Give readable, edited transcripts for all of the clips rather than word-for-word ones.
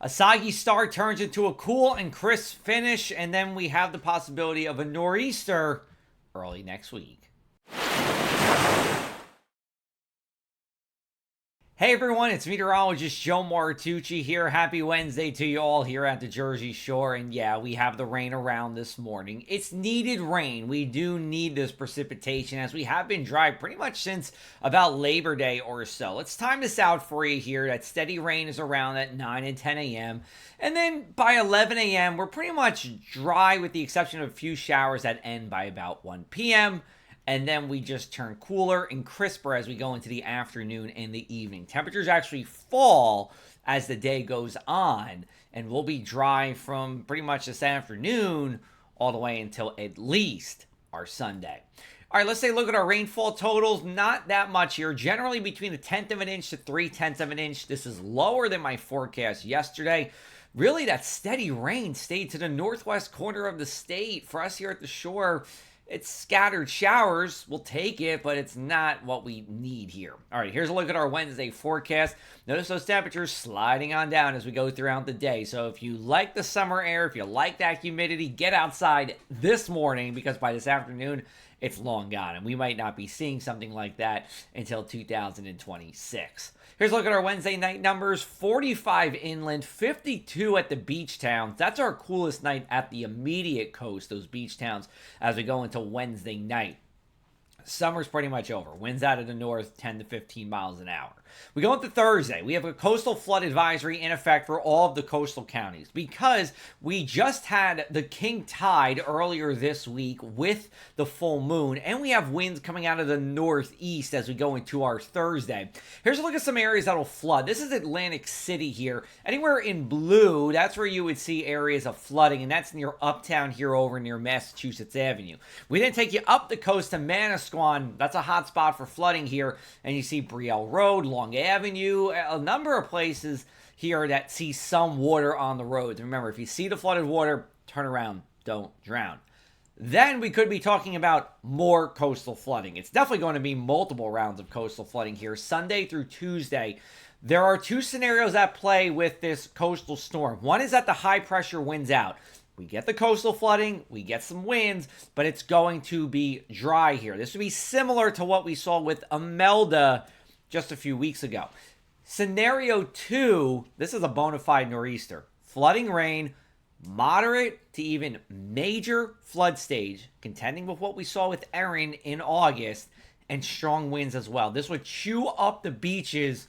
A soggy start turns into a cool and crisp finish, and then we have the possibility of a nor'easter early next week. Hey everyone, it's meteorologist Joe Martucci here. Happy Wednesday to you all here at the Jersey Shore. And yeah, we have the rain around this morning. It's needed rain. We do need this precipitation as we have been dry pretty much since about Labor Day or so. Let's time this out for you here. That steady rain is around at 9 and 10 a.m. And then by 11 a.m., we're pretty much dry with the exception of a few showers that end by about 1 p.m. And then we just turn cooler and crisper as we go into the afternoon and the evening. Temperatures actually fall as the day goes on, and we'll be dry from pretty much this afternoon all the way until at least our Sunday. All right, let's take a look at our rainfall totals. Not that much here. Generally between a tenth of an inch to 3/10 of an inch. This is lower than my forecast yesterday. Really, that steady rain stayed to the northwest corner of the state. For us here at the shore, it's scattered showers. We'll take it, but it's not what we need here. All right, here's a look at our Wednesday forecast. Notice those temperatures sliding on down as we go throughout the day. So if you like the summer air, if you like that humidity, get outside this morning because by this afternoon, it's long gone. And we might not be seeing something like that until 2026. Here's a look at our Wednesday night numbers. 45 inland, 52 at the beach towns. That's our coolest night at the immediate coast, those beach towns, as we go into Wednesday night. Summer's pretty much over. Winds out of the north, 10 to 15 miles an hour. We go into Thursday. We have a coastal flood advisory in effect for all of the coastal counties because we just had the king tide earlier this week with the full moon, and we have winds coming out of the northeast as we go into our Thursday. Here's a look at some areas that will flood. This is Atlantic City here. Anywhere in blue, that's where you would see areas of flooding, and that's near Uptown here over near Massachusetts Avenue. We then take you up the coast to Manasquan. That's a hot spot for flooding here, and you see Brielle Road, Long Avenue, a number of places here that see some water on the roads. Remember, if you see the flooded water, turn around, don't drown. Then we could be talking about more coastal flooding. It's definitely going to be multiple rounds of coastal flooding here, Sunday through Tuesday. There are two scenarios at play with this coastal storm. One is that the high pressure wins out. We get the coastal flooding, we get some winds, but it's going to be dry here. This would be similar to what we saw with Imelda just a few weeks ago. Scenario 2, this is a bona fide nor'easter. Flooding rain, moderate to even major flood stage, contending with what we saw with Erin in August, and strong winds as well. This would chew up the beaches,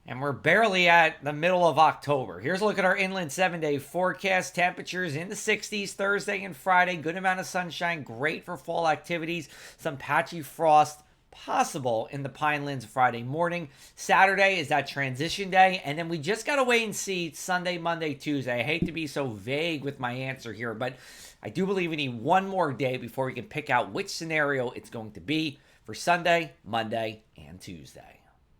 and we're barely at the middle of October. Here's a look at our inland 7-day forecast. Temperatures in the 60s Thursday and Friday. Good amount of sunshine. Great for fall activities. Some patchy frost possible in the Pinelands Friday morning. Saturday is that transition day. And then we just got to wait and see Sunday, Monday, Tuesday. I hate to be so vague with my answer here, but I do believe we need one more day before we can pick out which scenario it's going to be for Sunday, Monday, and Tuesday.